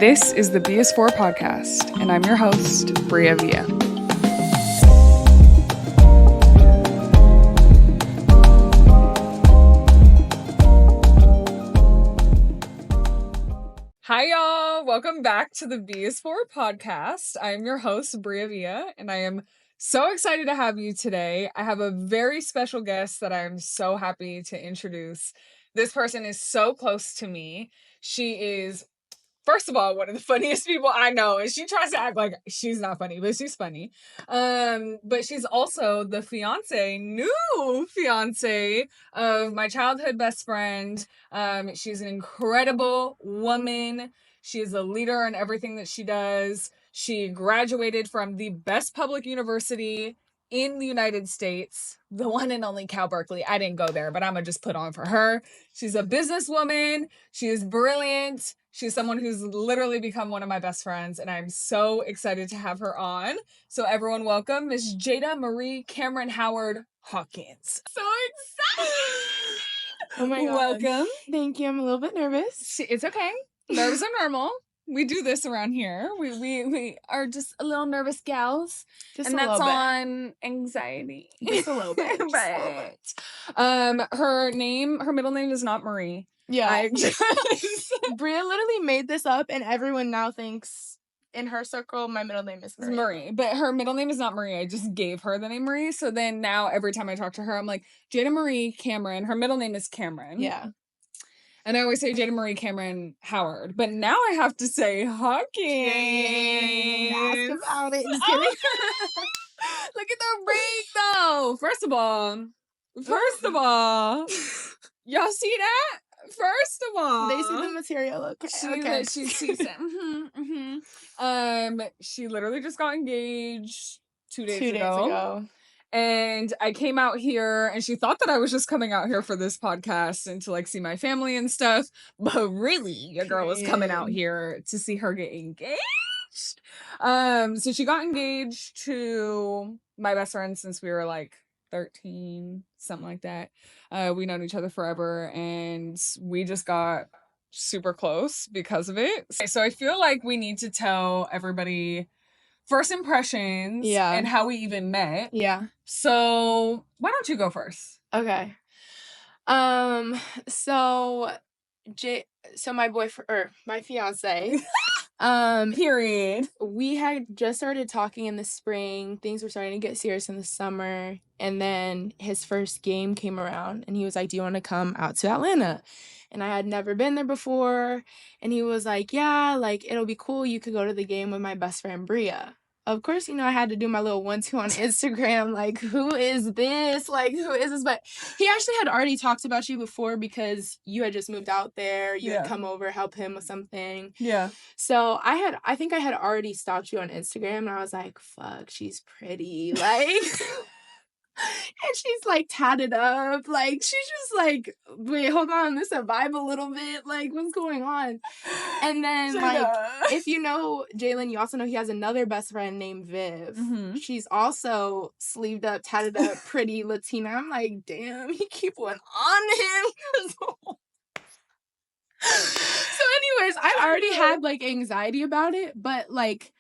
This is the thebisfor podcast, and I'm your host, Bria Villa. Hi, y'all. Welcome back to the thebisfor podcast. I'm your host, Bria Villa, and I am so excited to have you today. I have a very special guest that I'm so happy to introduce. This person is so close to me. She is, first of all, one of the funniest people I know, and she tries to act like she's not funny, but she's funny. But she's also the new fiance of my childhood best friend. She's an incredible woman. She is a leader in everything that she does. She graduated from the best public university in the United States, the one and only Cal Berkeley. I didn't go there, but I'm gonna just put on for her. She's a businesswoman. She is brilliant. She's someone who's literally become one of my best friends, and I'm so excited to have her on. So everyone welcome Miss Jayda Marie Cameron Howard Hawkins. So excited! Oh my God. Welcome. Thank you. I'm a little bit nervous. It's okay. Nerves are normal. We do this around here. We are just a little nervous gals. Just and a that's little bit. on anxiety. Just a little bit. Right. Her middle name is not Marie. Yeah. Bria literally made this up, and everyone now thinks in her circle my middle name is Marie. But her middle name is not Marie. I just gave her the name Marie. So then now every time I talk to her, I'm like, Jayda Marie Cameron. Her middle name is Cameron. Yeah. And I always say Jayda Marie Cameron Howard. But now I have to say Hawkins. Ask about it. Just kidding. Look at the ring, though. First of all, y'all see that? First of all, They see the material. Okay. She sees it. She literally just got engaged 2 days ago. And I came out here, and she thought that I was just coming out here for this podcast and to like see my family and stuff. But really, your girl was coming out here to see her get engaged. So she got engaged to my best friend since we were like 13, something like that. We known each other forever, and we just got super close because of it. So I feel like we need to tell everybody first impressions and how we even met. Yeah. So why don't you go first? Okay. So my boyfriend, or my fiance, period. We had just started talking in the spring. Things were starting to get serious in the summer. And then his first game came around, and he was like, do you want to come out to Atlanta? And I had never been there before. And he was like, yeah, like, it'll be cool. You could go to the game with my best friend, Bria. Of course, I had to do my little 1-2 on Instagram. Like, who is this? Like, who is this? But he actually had already talked about you before because you had just moved out there. You had come over, help him with something. Yeah. So I think I had already stalked you on Instagram, and I was like, fuck, she's pretty. Like... And she's like tatted up, like she's just like, wait, hold on, this a vibe a little bit, like what's going on? And then like, if you know Jalen, you also know he has another best friend named Viv. Mm-hmm. She's also sleeved up, tatted up, pretty Latina. I'm like, damn, he keep one on him. So anyways, I already had like anxiety about it, but like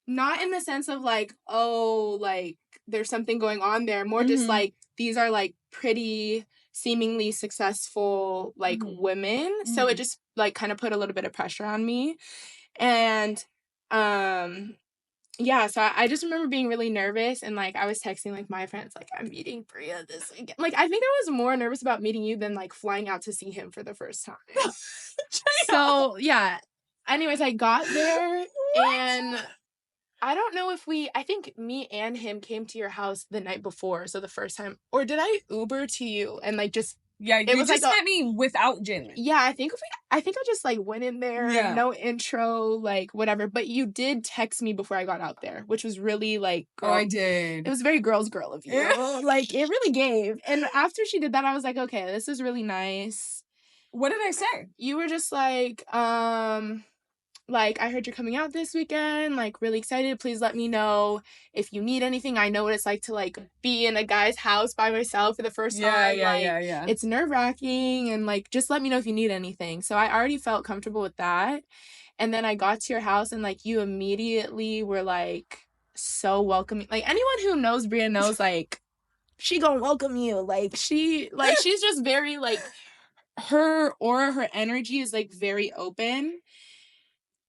not in the sense of like, oh, like there's something going on there, more just like these are like pretty seemingly successful like women, so it just like kind of put a little bit of pressure on me. And so I just remember being really nervous, and like I was texting like my friends like, I'm meeting Bria this weekend. Like I think I was more nervous about meeting you than like flying out to see him for the first time. So yeah, anyways, I got there and I don't know if I think me and him came to your house the night before, so the first time, or did I Uber to you and like just... Yeah, you just met me without Jin. Yeah, I think I just like went in there, no intro, like whatever, but you did text me before I got out there, which was really like... Girl, I did. It was very girl of you. Like, it really gave. And after she did that, I was like, okay, this is really nice. What did I say? You were just like, like, I heard you're coming out this weekend, like, really excited. Please let me know if you need anything. I know what it's like to, like, be in a guy's house by myself for the first time. Yeah. It's nerve-wracking, and, like, just let me know if you need anything. So I already felt comfortable with that. And then I got to your house, and, like, you immediately were, like, so welcoming. Like, anyone who knows Bria knows, like, she gonna welcome you. Like, she's just very, like, her aura, her energy is, like, very open.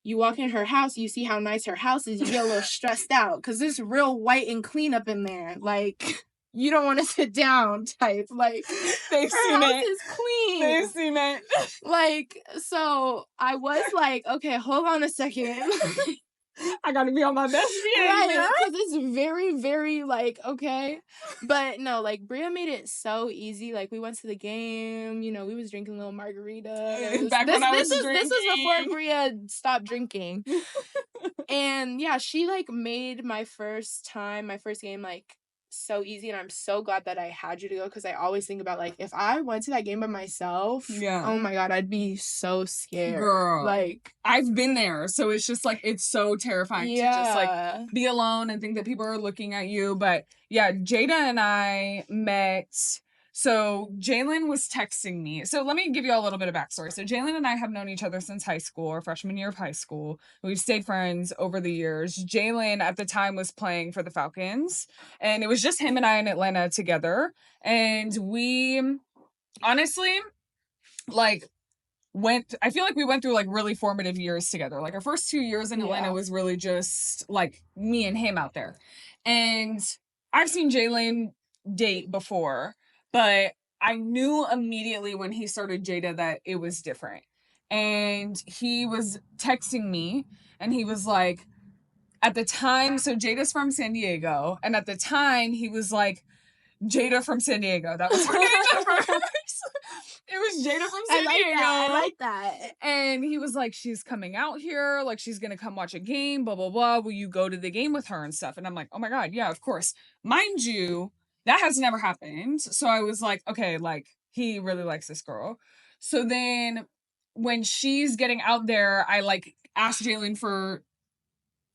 You walk in her house, you see how nice her house is, you get a little stressed out because it's real white and clean up in there. Like, you don't want to sit down type. Like, They've her seen house it. is clean. They've seen it. Like, so I was like, okay, hold on a second. I gotta be on my best behavior. Right, because it's very, very, like, okay. But no, like, Bria made it so easy. Like, we went to the game, you know, we was drinking a little margarita. This was before Bria stopped drinking. And yeah, she, like, made my first game, like, so easy, and I'm so glad that I had you to go, because I always think about, like, if I went to that game by myself, oh my god, I'd be so scared. Girl, like, I've been there, so it's just like, it's so terrifying to just like be alone and think that people are looking at you. But yeah, Jayda and I met. So Jalen was texting me. So let me give you all a little bit of backstory. So Jalen and I have known each other since high school, or freshman year of high school. We've stayed friends over the years. Jalen at the time was playing for the Falcons, and it was just him and I in Atlanta together. And we honestly, like, I feel like we went through like really formative years together. Like, our first 2 years in Atlanta was really just like me and him out there. And I've seen Jalen date before, but I knew immediately when he started Jayda that it was different. And he was texting me, and he was like, at the time, so Jayda's from San Diego, and at the time he was like, Jayda from San Diego. That was her name at first. It was Jayda from San Diego. I like that. And he was like, she's coming out here. Like, she's going to come watch a game, blah, blah, blah. Will you go to the game with her and stuff? And I'm like, oh my God, yeah, of course. Mind you, that has never happened. So I was like, okay, like, he really likes this girl. So then when she's getting out there, I like asked Jalen for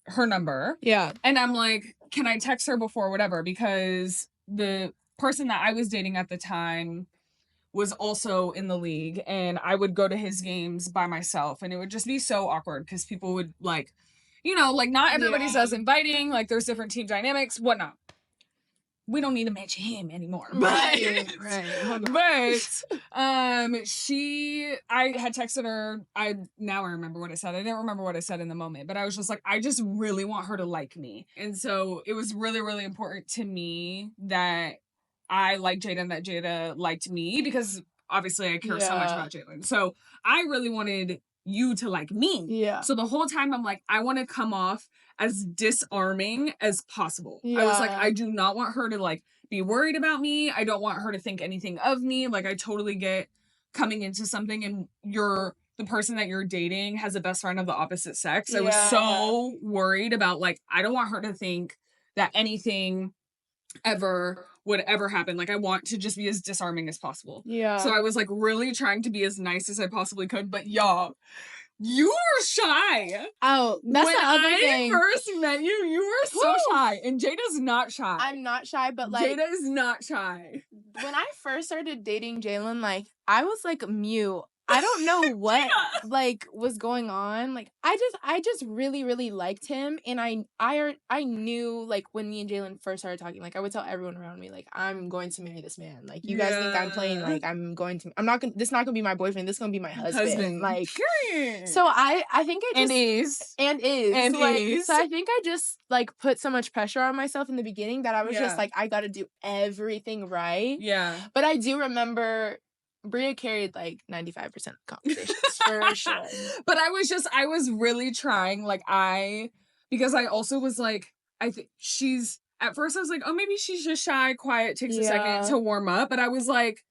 her number. Yeah. And I'm like, can I text her before whatever? Because the person that I was dating at the time was also in the league, and I would go to his games by myself, and it would just be so awkward because people would, like, you know, like, not everybody's as inviting. Like, there's different team dynamics, whatnot. We don't need to mention him anymore. But I had texted her. Now I remember what I said. I didn't remember what I said in the moment, but I was just like, I just really want her to like me. And so it was really, really important to me that I liked Jayda and that Jayda liked me, because obviously I care so much about Jalen. So I really wanted you to like me. Yeah. So the whole time I'm like, I want to come off as disarming as possible. I was like, I do not want her to like be worried about me. I don't want her to think anything of me. Like, I totally get coming into something and the person that you're dating has a best friend of the opposite sex. I was so worried about, like, I don't want her to think that anything would ever happen. Like, I want to just be as disarming as possible. Yeah. So I was like really trying to be as nice as I possibly could, but y'all, you were shy. Oh, that's the other thing. When I first met you, you were so shy. And Jayda's not shy. I'm not shy, but like, Jayda is not shy. When I first started dating Jalen, like, I was like mute. I don't know what like was going on. Like, I just really, really liked him, and I knew, like, when me and Jalen first started talking, like, I would tell everyone around me, like, I'm going to marry this man. Like, you guys think I'm playing? Like, this not gonna be my boyfriend. This is gonna be my husband. Like, period. So I think I just So I think I just like put so much pressure on myself in the beginning that I was just like, I got to do everything right. Yeah. But I do remember Bria carried like 95% of the conversations for sure. But I was really trying, like, because I also was like, I think at first I was like, oh, maybe she's just shy, quiet, takes a second to warm up. But I was like,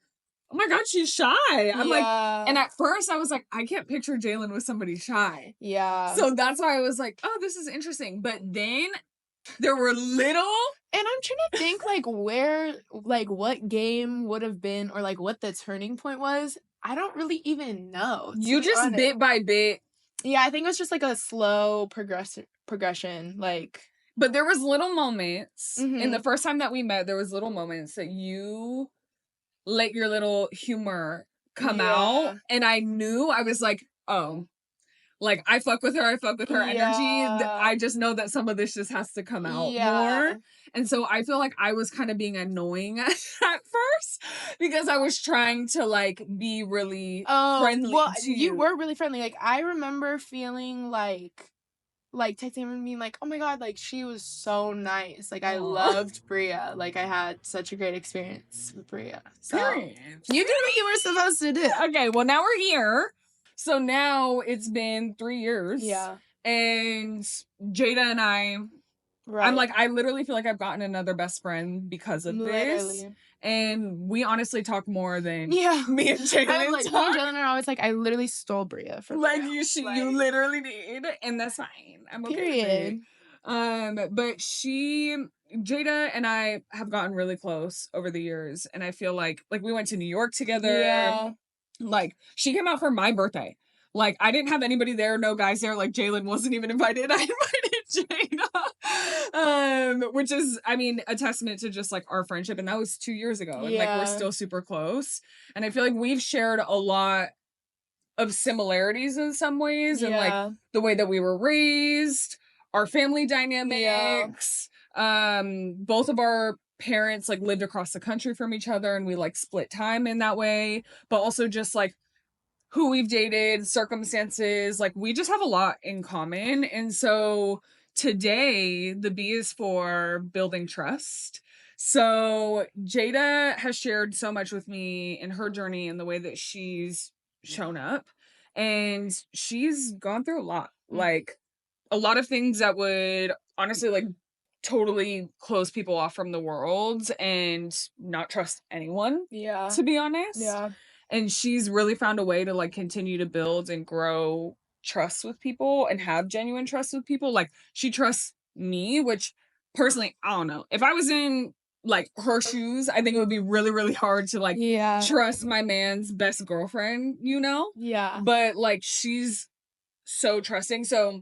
oh my God, she's shy. I'm like, and at first I was like, I can't picture Jalen with somebody shy. Yeah. So that's why I was like, oh, this is interesting. But then there were little... And I'm trying to think, like, where, like, what game would have been, or, like, what the turning point was. I don't really even know. You just honest. Bit by bit Yeah, I think it was just like a slow progression. Like, but there was little moments. Mhm. And the first time that we met, there was little moments that you let your little humor come out. And I knew, I was like, oh, like, I fuck with her energy. I just know that some of this just has to come out more. And so I feel like I was kind of being annoying at first because I was trying to, like, be really friendly to you. You were really friendly. Like, I remember feeling like texting him and being like, oh my god, like, she was so nice. Like, I loved Bria. Like, I had such a great experience with Bria. So Period. You did what you were supposed to do. Okay, well, now we're here. So now it's been 3 years. Yeah. And Jayda and I, Right. I'm like, I literally feel like I've gotten another best friend because of this. And we honestly talk more than me and Jayda. I'm like, me and Jaylen are always like, I literally stole Bria from like you. You literally did, and that's fine. I'm okay. Period. But Jayda and I have gotten really close over the years, and I feel like we went to New York together. Yeah. Like, she came out for my birthday. Like, I didn't have anybody there, no guys there. Like, Jaylen wasn't even invited. I invited Jayda. Which is, I mean, a testament to just, like, our friendship. And that was 2 years ago. And, like, we're still super close. And I feel like we've shared a lot of similarities in some ways. And, like, the way that we were raised, our family dynamics. Both of our parents, like, lived across the country from each other, and we, like, split time in that way. But also just, like, who we've dated, circumstances, like, we just have a lot in common. And so today, the B is for building trust. So Jayda has shared so much with me in her journey and the way that she's shown up. And she's gone through a lot. Like, a lot of things that would honestly, like, totally close people off from the world and not trust anyone. Yeah. To be honest. Yeah. And she's really found a way to, like, continue to build and grow trust with people and have genuine trust with people. Like, she trusts me, which personally, I don't know. If I was in, like, her shoes, I think it would be really, really hard to, like, trust my man's best girlfriend, you know? Yeah. But, like, she's so trusting. So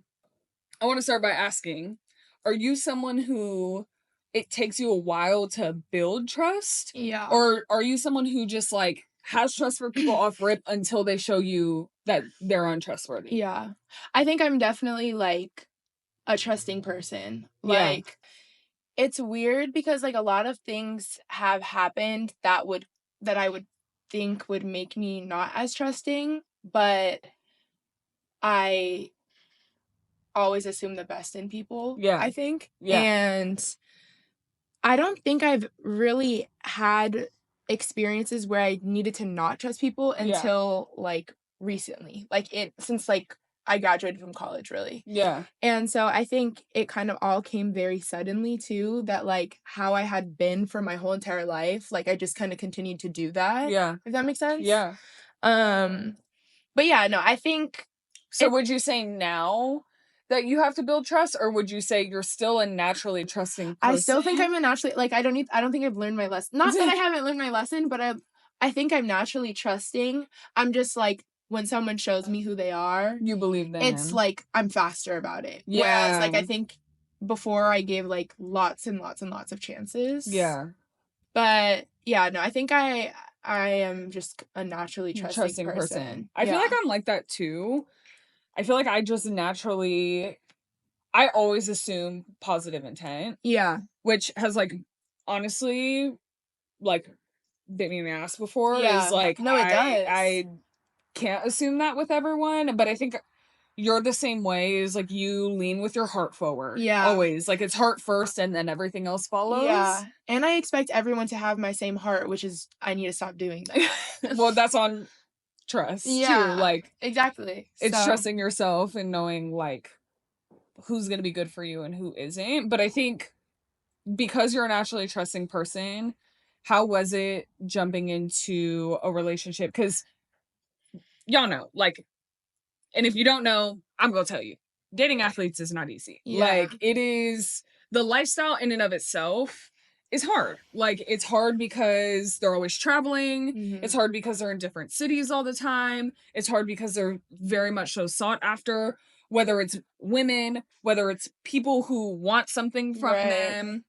I want to start by asking, are you someone who it takes you a while to build trust? Yeah. Or are you someone who just, like, has trust for people off rip until they show you that they're untrustworthy? Yeah. I think I'm definitely, like, a trusting person. Like, it's weird because, like, a lot of things have happened that I would think would make me not as trusting, but I always assume the best in people, I think. Yeah. And I don't think I've really had experiences where I needed to not trust people until, like, recently. Like, since, like, I graduated from college, really. Yeah. And so I think it kind of all came very suddenly, too, that, like, how I had been for my whole entire life, like, I just kind of continued to do that. Yeah. If that makes sense? Yeah. But yeah, no, I think... So would you say now that you have to build trust, or would you say you're still a naturally trusting person? I still think I'm a naturally, like, I don't think I've learned my lesson. Not that I haven't learned my lesson, but I think I'm naturally trusting. I'm just, like, when someone shows me who they are, you believe them. It's like I'm faster about it. Yeah. Whereas, like, I think before I gave, like, lots and lots and lots of chances. Yeah. But yeah, no, I think I am just a naturally trusting person. I feel like I'm like that too. I feel like I just naturally, I always assume positive intent. Yeah. Which has, like, honestly, like, bit me in the ass before. Yeah. Is like, no, it does. I can't assume that with everyone, but I think you're the same way. Is like, you lean with your heart forward. Yeah. Always. Like, it's heart first and then everything else follows. Yeah. And I expect everyone to have my same heart, which is, I need to stop doing that. Well, that's on trust too. Like, exactly. It's trusting yourself and knowing, like, who's gonna be good for you and who isn't. But I think because you're a naturally trusting person, how was it jumping into a relationship? Because y'all know, like, and if you don't know, I'm gonna tell you, dating athletes is not easy. Yeah. Like, it is, the lifestyle in and of itself is hard. Like, it's hard because they're always traveling. Mhm. It's hard because they're in different cities all the time. It's hard because they're very much so sought after, whether it's women, whether it's people who want something from Right. them.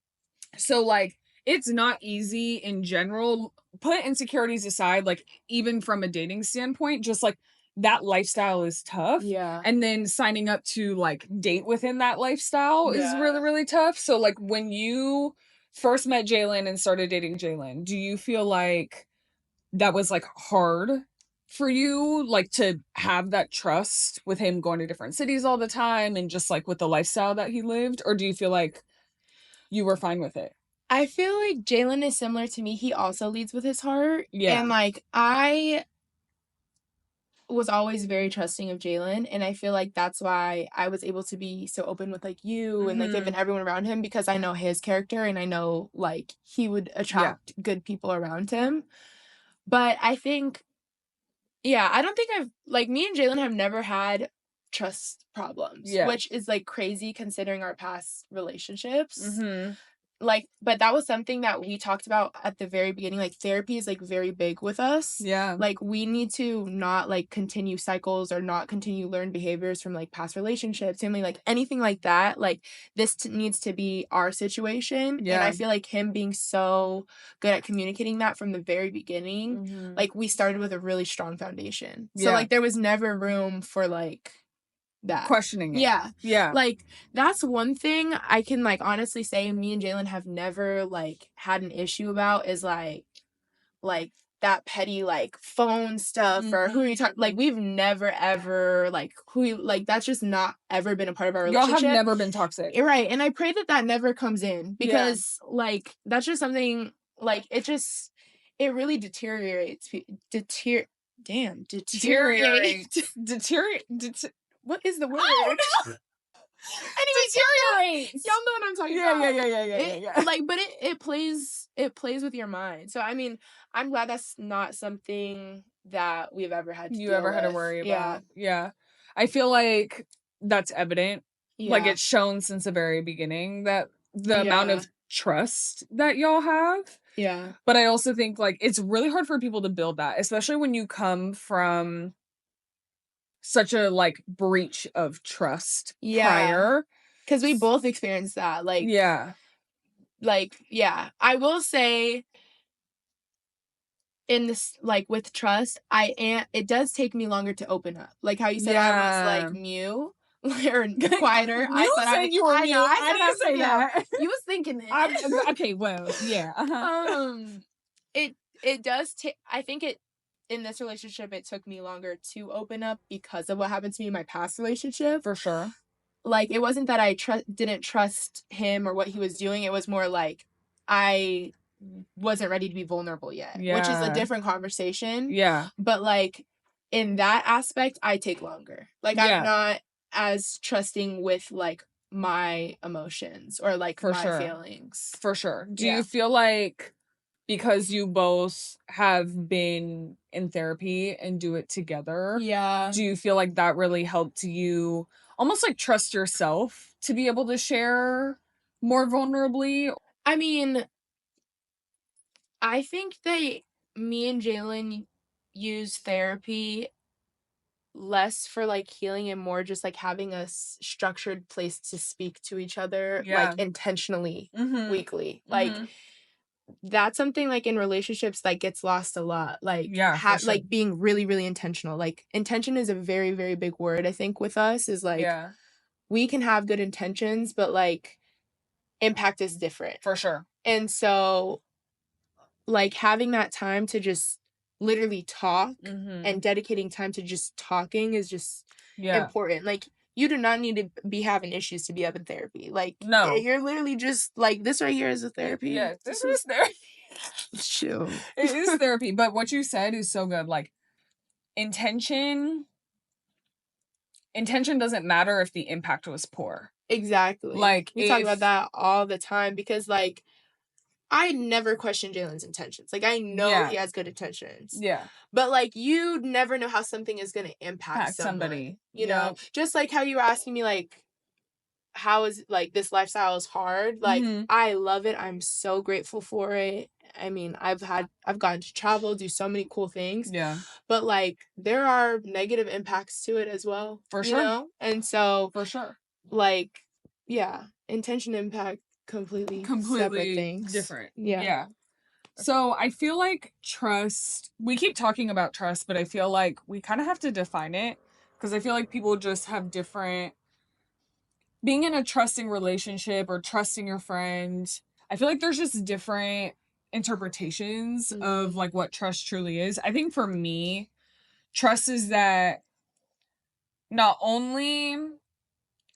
So, like, it's not easy in general. Put insecurities aside, like, even from a dating standpoint, just like that lifestyle is tough. Yeah. And then signing up to like date within that lifestyle is Yeah. really, really tough. So, like, when you first met Jalen and started dating Jalen, do you feel like that was like hard for you, like, to have that trust with him going to different cities all the time and just like with the lifestyle that he lived? Or do you feel like you were fine with it? I feel like Jalen is similar to me. He also leads with his heart. Yeah. And like I was always very trusting of Jalen, and I feel like that's why I was able to be so open with like you and like Mhm. even everyone around him, because I know his character and I know like he would attract good people around him. But I think, yeah, I don't think I've like me and Jalen have never had trust problems, Yeah. which is like crazy considering our past relationships. Mhm. Like, but that was something that we talked about at the very beginning. Like, therapy is like very big with us. Yeah. Like, we need to not like continue cycles or not continue learned behaviors from like past relationships, family, like anything like that. Like, this needs to be our situation. And Yeah. I feel like him being so good at communicating that from the very beginning, Mhm. like, we started with a really strong foundation. So, Yeah. like, there was never room for like that. Questioning it. Yeah. Yeah. Like, that's one thing I can like honestly say me and Jalen have never like had an issue about is like that petty like phone stuff or who are you talking, like we've never ever like like that's just not ever been a part of our Y'all relationship. have never been toxic. Right. And I pray that that never comes in because like that's just something like it really deteriorates deteriorate. What is the word? Anyway, y'all know what I'm talking about. Yeah. Like, but it plays with your mind. So I mean, I'm glad that's not something that we've ever had to You deal ever had to with. worry Yeah. about. Yeah. I feel like that's evident. Like, Yeah. it's shown since the very beginning that the amount Yeah. of trust that y'all have. Yeah. But I also think like it's really hard for people to build that, especially when you come from such a like breach of trust Yeah. prior. Because we both experienced that. Like, Yeah. Yeah. I will say in this, like with trust, it does take me longer to open up. Like how you said I was like mute or quieter. You said you were mute. I didn't say that. You was thinking it. Okay, well, yeah. Uh-huh. It does take, I think it, in this relationship, it took me longer to open up because of what happened to me in my past relationship. For sure. Like, it wasn't that I didn't trust him or what he was doing. It was more like I wasn't ready to be vulnerable yet, which is a different conversation. Yeah. But like in that aspect, I take longer. Like I'm not as trusting with like my emotions or like my feelings. For sure. Do you feel like because you both have been in therapy and do it together, do you feel like that really helped you almost like trust yourself to be able to share more vulnerably? I mean, I think that me and Jalen use therapy less for like healing and more just like having a structured place to speak to each other like intentionally weekly. Like that's something like in relationships that gets lost a lot. Like like being really, really intentional. Like intention is a very, very big word, I think, with us is like we can have good intentions, but like impact is different. For sure. And so like having that time to just literally talk and dedicating time to just talking is just important. Like you do not need to be having issues to be up in therapy. Like no, you're literally just like this right here is a therapy. Yeah, this is therapy. Chill. It is therapy, but what you said is so good. Like intention doesn't matter if the impact was poor. Exactly. Like we talk about that all the time because like I never question Jalen's intentions. Like, I know he has good intentions. Yeah. But, like, you never know how something is going to impact somebody. You know? Just like how you were asking me, like, how is, like, this lifestyle is hard. Like, I love it. I'm so grateful for it. I mean, I've gotten to travel, do so many cool things. Yeah. But, like, there are negative impacts to it as well. For you sure. know? And so, For sure. like, yeah, intention, impact, completely separate things. Different. Yeah. Yeah. So I feel like trust, we keep talking about trust, but I feel like we kind of have to define it, because I feel like people just have different, being in a trusting relationship or trusting your friend, I feel like there's just different interpretations of like what trust truly is. I think for me, trust is that not only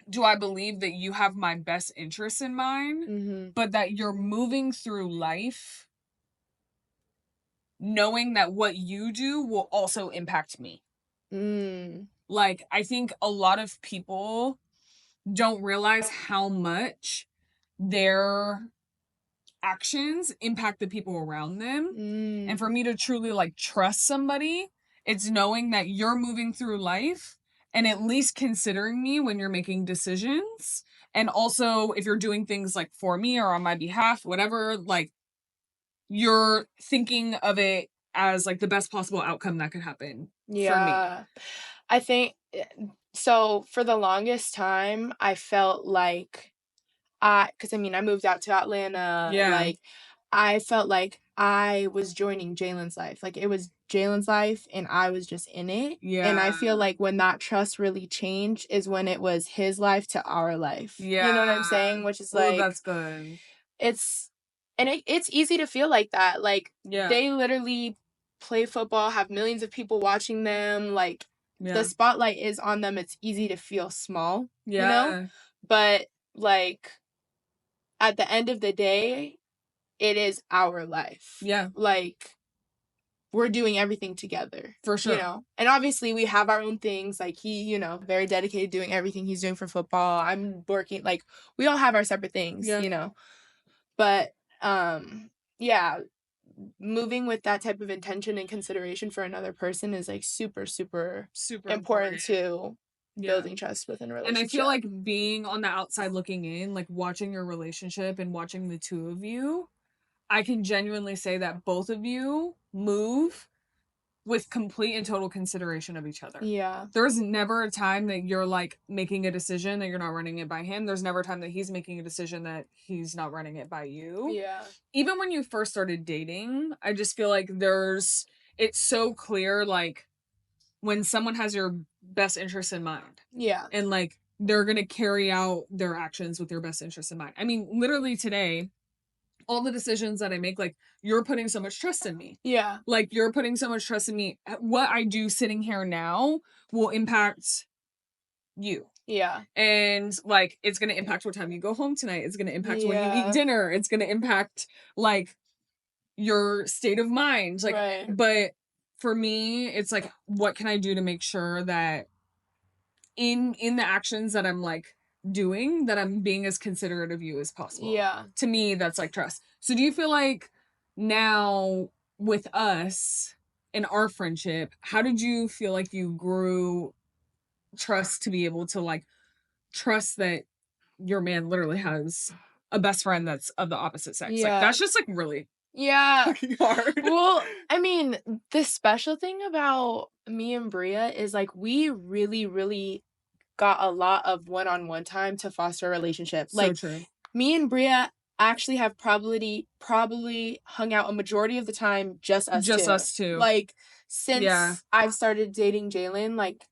do I believe that you have my best interests in mind, but that you're moving through life knowing that what you do will also impact me. Like, I think a lot of people don't realize how much their actions impact the people around them. And for me to truly like trust somebody, it's knowing that you're moving through life and at least considering me when you're making decisions. And also if you're doing things like for me or on my behalf, whatever, like you're thinking of it as like the best possible outcome that could happen for me. I think so. For the longest time, I felt like because I mean, I moved out to Atlanta. Yeah. Like, I felt like I was joining Jalen's life. Like, it was Jalen's life and I was just in it. Yeah. And I feel like when that trust really changed is when it was his life to our life. Yeah. You know what I'm saying? Which is Oh, like, that's good. it's easy to feel like that. Like, Yeah. they literally play football, have millions of people watching them. Like, Yeah. the spotlight is on them. It's easy to feel small. Yeah. You know? But like, at the end of the day, it is our life. Yeah. Like, we're doing everything together. For sure. You know? And obviously we have our own things. Like, he, you know, very dedicated doing everything he's doing for football. I'm working, like, we all have our separate things, you know. But yeah, moving with that type of intention and consideration for another person is like super important to building trust within a relationship. And I feel like being on the outside looking in, like watching your relationship and watching the two of you, I can genuinely say that both of you move with complete and total consideration of each other. Yeah. There's never a time that you're like making a decision that you're not running it by him. There's never a time that he's making a decision that he's not running it by you. Yeah. Even when you first started dating, I just feel like it's so clear, like when someone has your best interest in mind. Yeah. And like they're going to carry out their actions with your best interest in mind. I mean, literally today, all the decisions that I make, like, you're putting so much trust in me. Yeah. Like, you're putting so much trust in me. What I do sitting here now will impact you. Yeah. And, like, it's going to impact what time you go home tonight. It's going to impact when you eat dinner. It's going to impact, like, your state of mind. Like, but for me, it's like, what can I do to make sure that in the actions that I'm, like, doing, that I'm being as considerate of you as possible. Yeah. To me, that's like trust. So do you feel like now with us in our friendship, how did you feel like you grew trust to be able to like trust that your man literally has a best friend that's of the opposite sex? Yeah. Like that's just like really fucking hard. Well, I mean, the special thing about me and Bria is like we really got a lot of one-on-one time to foster a relationship. So like true. Me and Bria actually have probably hung out a majority of the time just us two. Like since I've started dating Jalen, like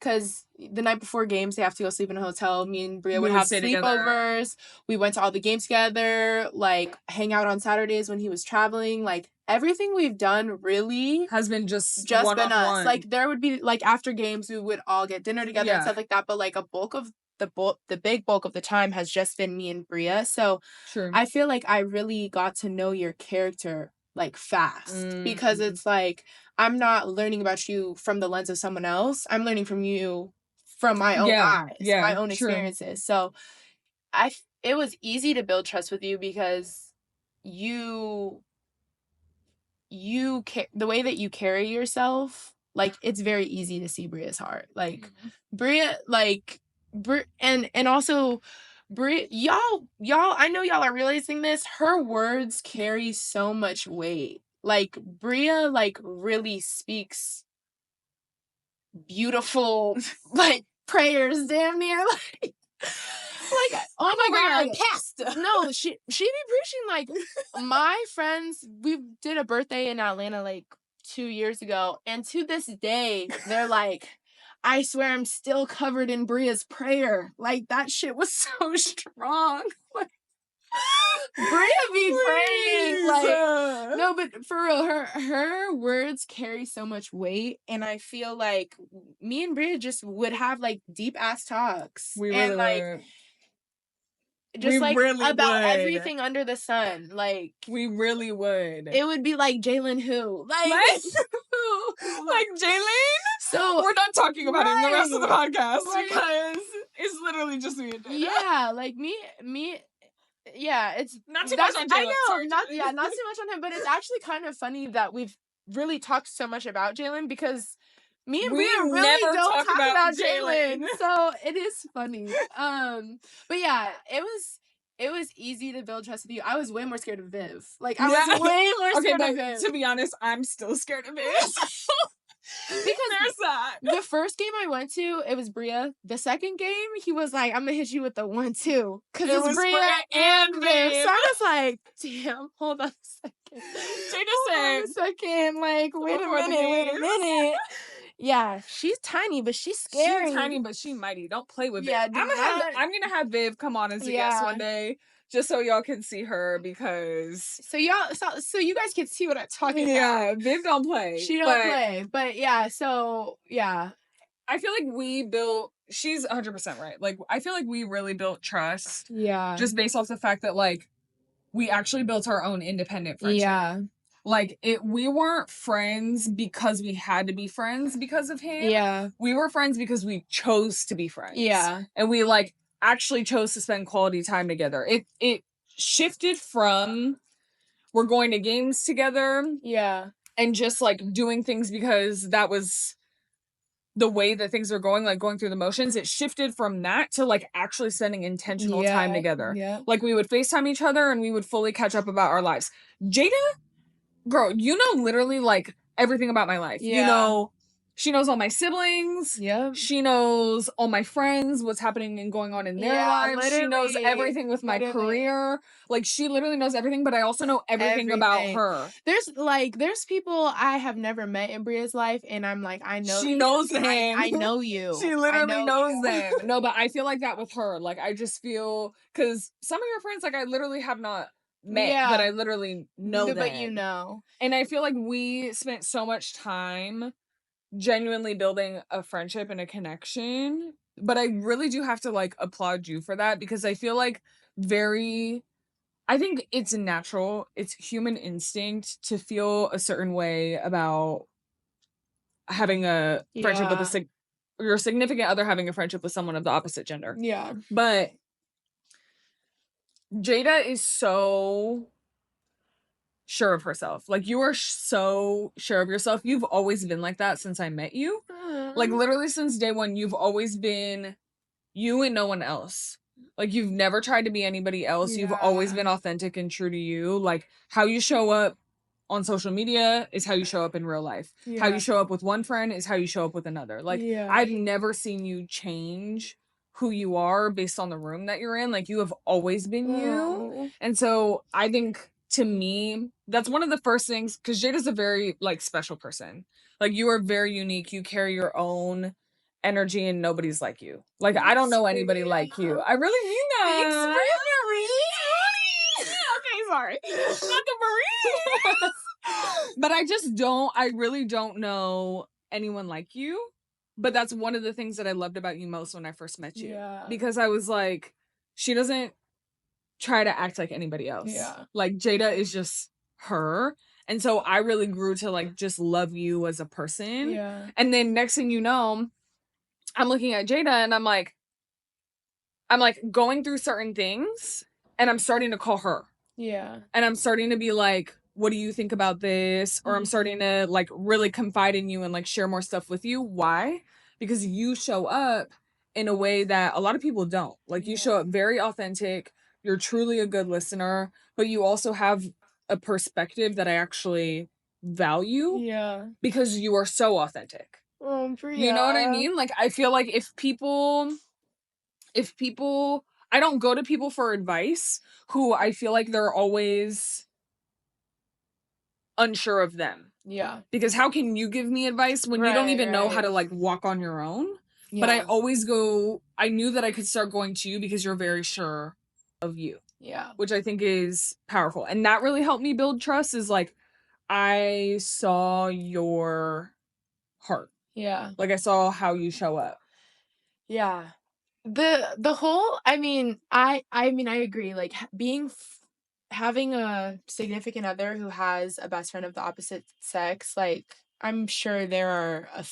because the night before games they have to go sleep in a hotel. Me and Bria would have sleepovers. We went to all the games together. Like hang out on Saturdays when he was traveling. Like everything we've done really has been just been us. Like there would be like after games we would all get dinner together and stuff like that. But like the big bulk of the time has just been me and Bria. So I feel like I really got to know your character like fast because it's like I'm not learning about you from the lens of someone else. I'm learning from you from my own eyes, my own experiences. So it was easy to build trust with you because the way that you carry yourself, like it's very easy to see Bria's heart. Like Bria, like and also y'all, I know y'all are realizing this. Her words carry so much weight. Like, Bria, like, really speaks beautiful, like, prayers, damn near, like, oh my God, pastor. No, she be preaching, like, my friends, we did a birthday in Atlanta, like, 2 years ago, and to this day, they're like, I swear I'm still covered in Bria's prayer. Like, that shit was so strong. Like, Bria be praying. Like, no, but for real, her words carry so much weight, and I feel like me and Bria just would have, like, deep-ass talks. We and, really like, would. just, We like, really about would. everything under the sun. Like, We really would. it would be like Jalen who? Like like Jalen? So we're not talking about it in the rest of the podcast Right. because it's literally just me and Jayda. Yeah, like me yeah, it's Not too much on Jalen. I know, Sorry, not Jalen. not too much on him, but it's actually kind of funny that we've really talked so much about Jalen because me and We Bria really never don't talk about Jalen. Jalen. So it is funny. But yeah, it was easy to build trust with you. I was way more scared of Viv. Like, I was way more scared of Viv. To be honest, I'm still scared of Viv. Because there's that. The first game I went to, it was Bria. The second game, he was like, I'm gonna hit you with the 1-2. Because it was Bria and Viv. So I was like, damn, hold on a second. Jayda said, like, wait a minute. Yeah, she's tiny, but she's scary. She's tiny, but she's mighty. Don't play with Viv. Yeah, I'm gonna have Viv come on as a guest one day, just so y'all can see her, because so you guys can see what I'm talking about. Yeah, Viv don't play. She don't play, but yeah. So yeah, I feel like she's 100% right. Like, I feel like we really built trust. Yeah, just based off the fact that, like, we actually built our own independent friendship. Yeah. Like, we weren't friends because we had to be friends because of him. Yeah. We were friends because we chose to be friends. Yeah. And we, like, actually chose to spend quality time together. It shifted from we're going to games together. Yeah. And just, like, doing things because that was the way that things are going, like, going through the motions. It shifted from that to, like, actually spending intentional time together. Yeah. Like, we would FaceTime each other and we would fully catch up about our lives. Jayda, girl, you know literally, like, everything about my life. Yeah. You know, she knows all my siblings. Yep. She knows all my friends, what's happening and going on in their lives. She knows everything with my career. Like, she literally knows everything, but I also know everything about her. There's people I have never met in Bria's life, and I'm like, I know she knows them. I know you. She literally knows them. No, but I feel like that with her. Like, I just feel, because some of your friends, like, I literally have not met, but I literally know them. But you know. And I feel like we spent so much time genuinely building a friendship and a connection. But I really do have to, like, applaud you for that, because I feel like I think it's natural. It's human instinct to feel a certain way about having a friendship with your significant other, having a friendship with someone of the opposite gender. Yeah. But Jayda is so sure of herself. Like, you are so sure of yourself. You've always been like that since I met you. Like, literally since day one, you've always been you and no one else. Like, you've never tried to be anybody else. You've always been authentic and true to you. Like, how you show up on social media is how you show up in real life. How you show up with one friend is how you show up with another. Like, I've never seen you change who you are based on the room that you're in. Like, you have always been you. And so I think, to me, that's one of the first things, because Jayda's a very, like, special person. Like, you are very unique. You carry your own energy and nobody's like you. Like, I don't know anybody like you. I really mean that. Okay, sorry. Not the Marie. But I really don't know anyone like you. But that's one of the things that I loved about you most when I first met you. Yeah. Because I was like, she doesn't try to act like anybody else. Yeah. Like, Jayda is just her. And so I really grew to, like, just love you as a person. Yeah. And then next thing you know, I'm looking at Jayda and I'm like going through certain things and I'm starting to call her. Yeah. And I'm starting to be like, what do you think about this? Or I'm starting to, like, really confide in you and, like, share more stuff with you. Why? Because you show up in a way that a lot of people don't. Like, you show up very authentic. You're truly a good listener, but you also have a perspective that I actually value. Yeah. Because you are so authentic. Oh, Bria. You know what I mean? Like, I feel like if people, I don't go to people for advice who I feel like they're always unsure of them. Yeah. Because how can you give me advice when you don't even know how to, like, walk on your own? Yeah. But I always I knew that I could start going to you because you're very sure of you. Yeah. Which I think is powerful. And that really helped me build trust, is like, I saw your heart. Yeah. Like, I saw how you show up. Yeah. The whole, I mean, I agree. Like, having a significant other who has a best friend of the opposite sex, like, I'm sure there are a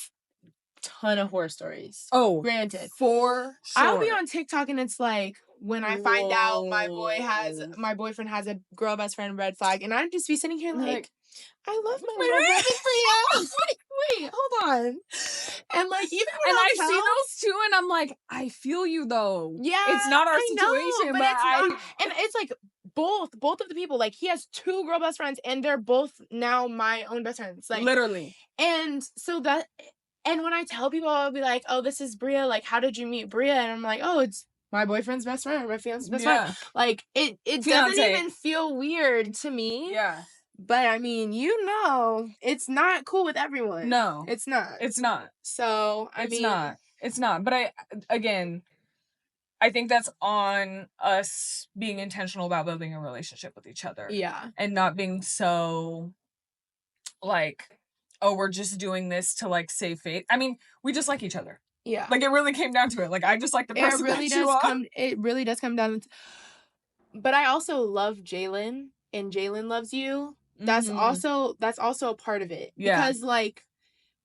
ton of horror stories. Oh, granted, for sure. I'll be on TikTok and it's like, when I find out my boyfriend has a girl best friend, red flag, and I'd just be sitting here like, I love my little brother for you. Wait, hold on. And like, even when I see those too, and I'm like, I feel you though. Yeah, it's not our situation, but it's not. And it's like both of the people. Like, he has 2 girl best friends, and they're both now my own best friends. Like, literally. And so that, and when I tell people, I'll be like, oh, this is Bria. Like, how did you meet Bria? And I'm like, oh, it's my boyfriend's best friend, my fiance's best friend. Like, it doesn't even feel weird to me. Yeah. But I mean, it's not cool with everyone. No. It's not. It's not. So, It's not. But I think that's on us being intentional about building a relationship with each other. Yeah. And not being so, like, oh, we're just doing this to, like, save face. I mean, we just like each other. Yeah. Like, it really came down to it. Like, I just like the person that you are. It really does come down to... But I also love Jalen, and Jalen loves you. That's also a part of it. Yeah. Because, like,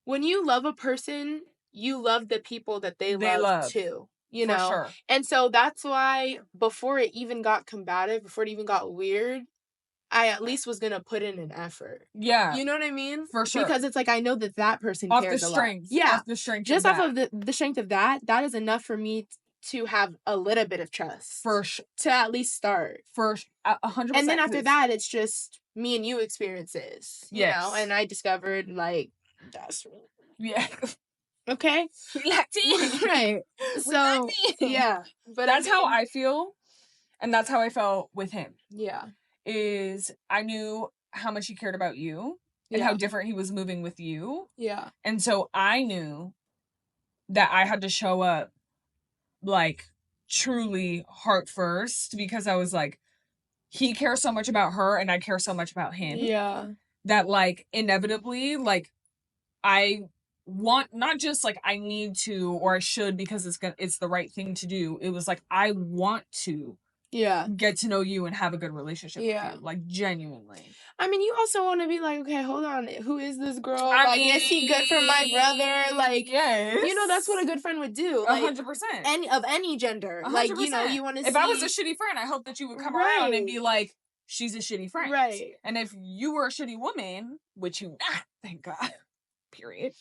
when you love a person, you love the people that they love too. You know? Sure. And so that's why, before it even got combative, before it even got weird, I at least was gonna put in an effort. Yeah. You know what I mean? For sure. Because it's like, I know that person cares a lot. Yeah. Off the strength just of off of the strength of that is enough for me to have a little bit of trust. For sure. To at least start. For 100%. And then after that, it's just me and you experiences. You know? And I discovered, like, that's really... Yeah. Okay? Right. So, yeah. But that's how I feel. And that's how I felt with him. Yeah. Is I knew how much he cared about you and how different he was moving with you. Yeah. And so I knew that I had to show up, like, truly heart first, because I was like, he cares so much about her and I care so much about him. Yeah. That, like, inevitably, like, I want, not just like I need to or I should because it's the right thing to do. It was like, I want to get to know you and have a good relationship with you. Like, genuinely. I mean, you also want to be like, okay, hold on, who is this girl? Like, is he good for my brother? Like, yes. You know, that's what a good friend would do. Like, 100%. Of any gender. 100%. Like, you know, you want to see... If I was a shitty friend, I hope that you would come around and be like, she's a shitty friend. Right. And if you were a shitty woman, which you not, thank God, period,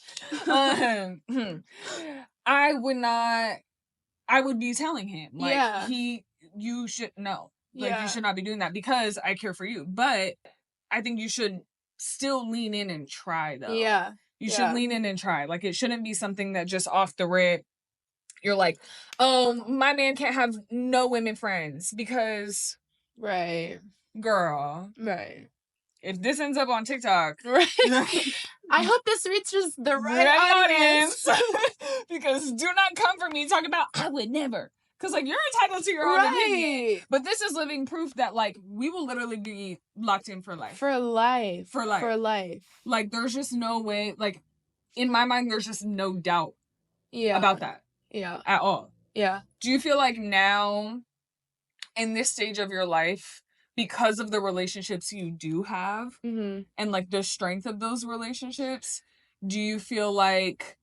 I would be telling him, like, you should know. Like, you should not be doing that because I care for you. But I think you should still lean in and try, though. Yeah. You should lean in and try. Like, it shouldn't be something that just off the rip, you're like, oh, my man can't have no women friends because... Right. Girl. Right. If this ends up on TikTok... Right. I hope this reaches the right audience. Because do not come for me talking about, I would never. Because, like, you're entitled to your own opinion. But this is living proof that, like, we will literally be locked in for life. For life. For life. For life. Like, there's just no way, like, in my mind, there's just no doubt about that. Yeah. At all. Yeah. Do you feel like now, in this stage of your life, because of the relationships you do have, and, like, the strength of those relationships, do you feel like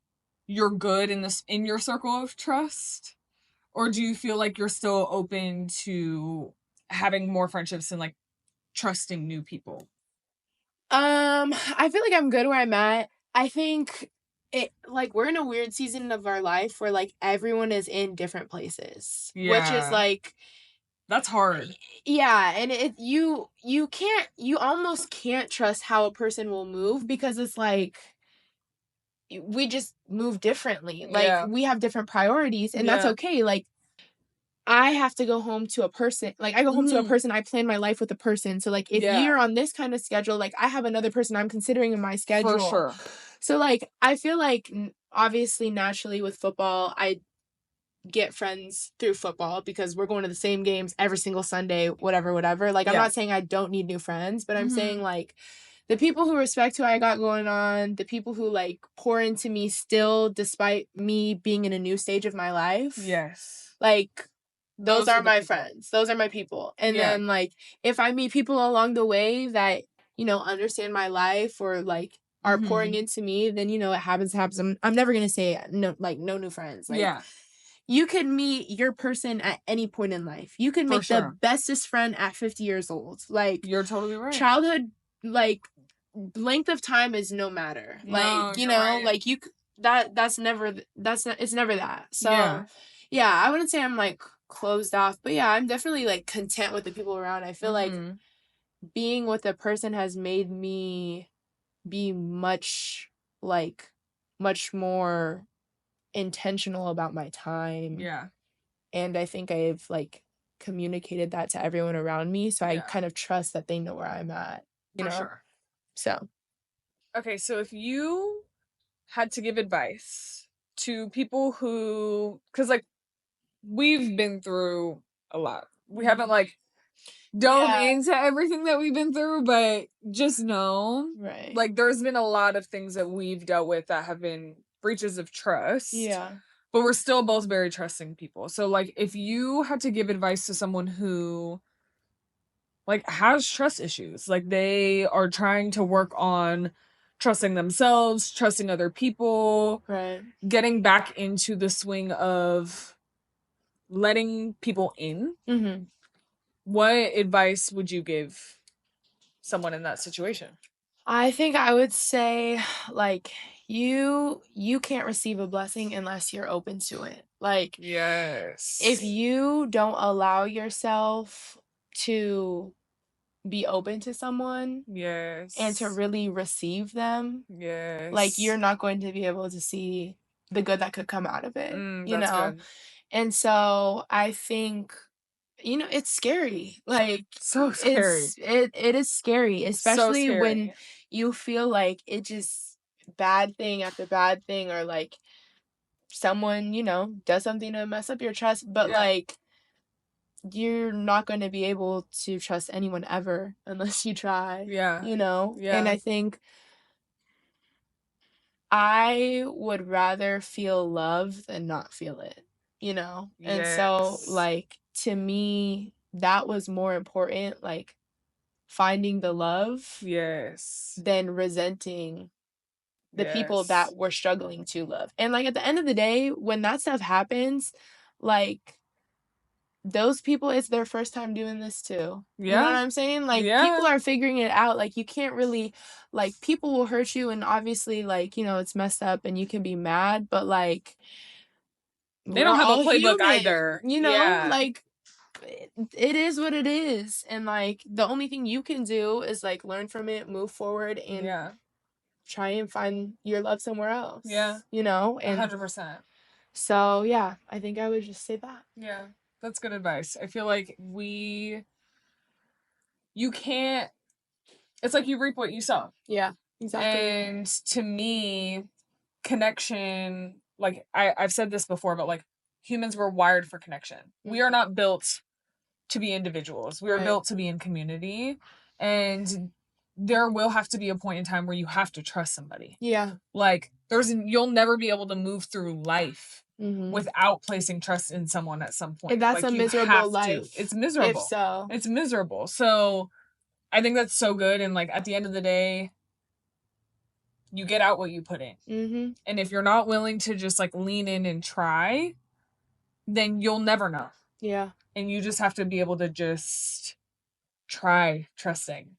you're good in your circle of trust? Or do you feel like you're still open to having more friendships and, like, trusting new people? I feel like I'm good where I'm at. I think like, we're in a weird season of our life where, like, everyone is in different places. Yeah. Which is, like... That's hard. Yeah, and you almost can't trust how a person will move, because it's, like, we just move differently. Like, we have different priorities, and that's okay. Like, I have to go home to a person. Like, I go home to a person. I plan my life with a person. So, like, if you're on this kind of schedule, like, I have another person I'm considering in my schedule. For sure. So, like, I feel like, obviously, naturally with football, I get friends through football because we're going to the same games every single Sunday, whatever. Like, I'm not saying I don't need new friends, but I'm saying, like, the people who respect who I got going on, the people who, like, pour into me still, despite me being in a new stage of my life. Yes. Like, those are my friends. Those are my people. And then, like, if I meet people along the way that, you know, understand my life or, like, are pouring into me, then, you know, it happens. I'm never going to say no, like, no new friends. Like, you could meet your person at any point in life. You could make the bestest friend at 50 years old. Like, you're totally right. Childhood, like, length of time is no matter. Like, you know, right. Like, it's never that. So, yeah, I wouldn't say I'm, like, closed off, but yeah, I'm definitely, like, content with the people around. I feel like being with a person has made me be much more intentional about my time. Yeah. And I think I've, like, communicated that to everyone around me, so I kind of trust that they know where I'm at, you know? Sure. So. Okay, so if you had to give advice to people who, because, like, we've been through a lot. We haven't, like, dove into everything that we've been through, but just know, like, there's been a lot of things that we've dealt with that have been breaches of trust. Yeah. But we're still both very trusting people. So, like, if you had to give advice to someone who, like, has trust issues, like, they are trying to work on trusting themselves, trusting other people, getting back into the swing of letting people in, what advice would you give someone in that situation? I think I would say, like, you can't receive a blessing unless you're open to it. Like, yes, if you don't allow yourself to be open to someone, yes, and to really receive them, yes, like, you're not going to be able to see the good that could come out of it, you know? Good. And so I think, you know, it's scary. Like, so scary. It is scary, especially so scary. When you feel like it just bad thing after bad thing, or, like, someone, you know, does something to mess up your trust, but like, you're not going to be able to trust anyone ever unless you try. Yeah. You know? Yeah. And I think I would rather feel love than not feel it, you know? Yes. And so, like, to me, that was more important, like, finding the love, yes, than resenting the people that were struggling to love. And, like, at the end of the day, when that stuff happens, like, those people, it's their first time doing this too. Yeah. You know what I'm saying? Like, people are figuring it out. Like, you can't really, like, people will hurt you, and obviously, like, you know, it's messed up and you can be mad, but, like, they don't have a playbook either. You know? Like, it is what it is. And, like, the only thing you can do is, like, learn from it, move forward, and try and find your love somewhere else. Yeah. You know? And 100%. So, yeah, I think I would just say that. Yeah. That's good advice. I feel like you can't, it's like you reap what you sow. Yeah, exactly. And to me, connection, like, I've said this before, but, like, humans were wired for connection. We are not built to be individuals. We are built to be in community. And there will have to be a point in time where you have to trust somebody. Yeah. Like, you'll never be able to move through life without placing trust in someone at some point. And that's, like, a miserable life. It's miserable. If so. It's miserable. So I think that's so good. And, like, at the end of the day, you get out what you put in. And if you're not willing to just, like, lean in and try, then you'll never know. Yeah. And you just have to be able to just try trusting.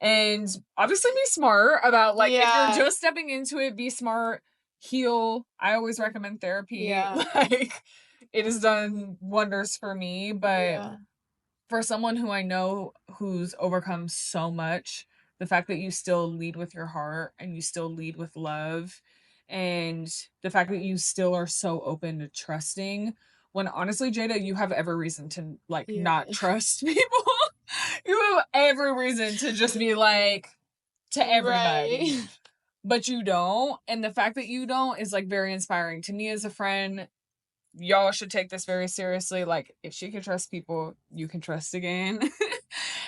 And obviously be smart about, like, if Yeah. you're just stepping into it, be smart, heal. I always recommend therapy. Yeah. Like, it has done wonders for me, but Yeah. for someone who I know who's overcome so much, the fact that you still lead with your heart and you still lead with love, and the fact that you still are so open to trusting, when honestly, Jayda, you have every reason to, like, Yeah. not trust people. You have every reason to just be like, to everybody. Right. But you don't. And the fact that you don't is, like, very inspiring to me as a friend. Y'all should take this very seriously. Like, if she can trust people, you can trust again.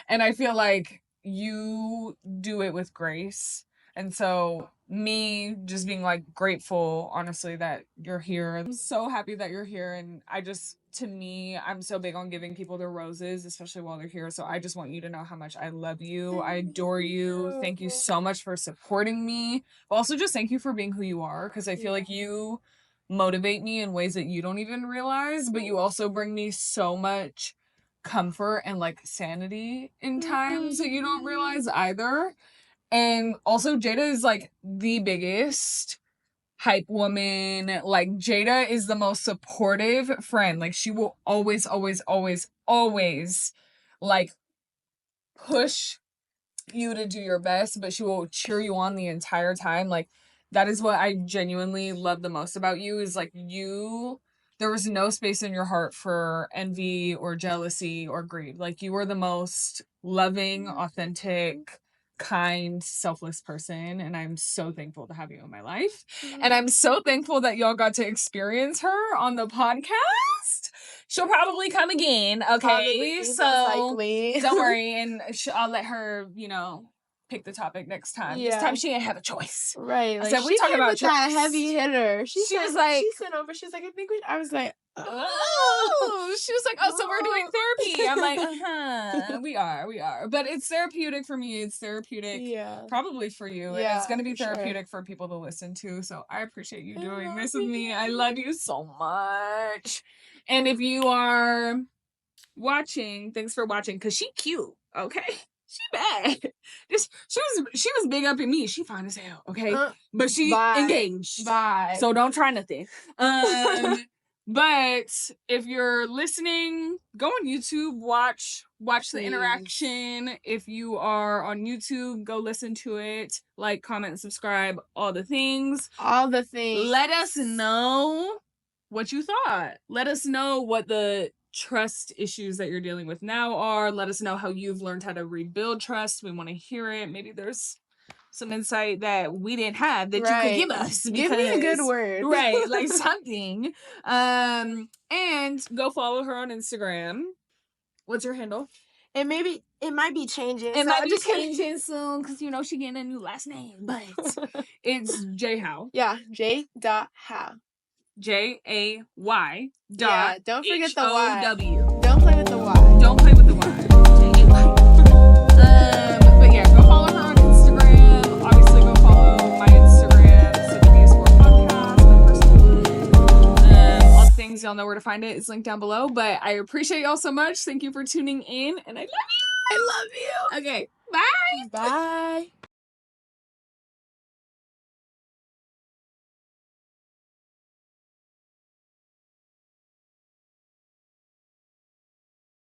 And I feel like you do it with grace. And so me just being, like, grateful, honestly, that you're here. I'm so happy that you're here. And I just, to me, I'm so big on giving people their roses, especially while they're here. So I just want you to know how much I love you. I adore you. Thank you so much for supporting me. But also just thank you for being who you are. Because I feel like you motivate me in ways that you don't even realize, but you also bring me so much comfort and, like, sanity in times that you don't realize either. And also Jayda is, like, the biggest hype woman. Like, Jayda is the most supportive friend. Like, she will always, like, push you to do your best, but she will cheer you on the entire time. Like, that is what I genuinely love the most about you, is, like, there was no space in your heart for envy or jealousy or greed. Like, you were the most loving, authentic, kind, selfless person, and I'm so thankful to have you in my life. And I'm so thankful that y'all got to experience her on the podcast. She'll probably come again, okay? Probably, So likely. don't worry, and I'll let her, pick the topic next time. This time she didn't have a choice. Right. I Like, said, we she talking came about with that choice. heavy hitter. She was like, she sent over. She was like, I think I was like, she was like, oh, so we're doing therapy. I'm like, we are. But it's therapeutic for me. It's therapeutic probably for you. And it's going to be therapeutic for people to listen to. So I appreciate you doing this with me. I love you so much. And if you are watching, thanks for watching, because she cute, okay? She bad. She was big up in me. She fine as hell, okay? But she engaged. Bye. So don't try nothing. But if you're listening, go on YouTube, watch the interaction. If you are on YouTube, go listen to it. Like, comment, and subscribe, all the things. All the things. Let us know what you thought. Let us know what the trust issues that you're dealing with now are. Let us know how you've learned how to rebuild trust. We want to hear it. Maybe there's some insight that we didn't have that you could give us. Give me a good word. Right, like something. And go follow her on Instagram. What's your handle? It might be changing. It might be changing soon because she getting a new last name. But it's Jayhow. Yeah, J.How. Jay. Yeah, don't forget the Y. H-O-W. Don't play with the Y. Don't play with the Y. Jay. But yeah, go follow her on Instagram. Obviously, go follow my Instagram. So the thebisfor podcast, my personal one. All the things, y'all know where to find it. It's linked down below. But I appreciate y'all so much. Thank you for tuning in, and I love you. I love you. Okay, bye. Bye.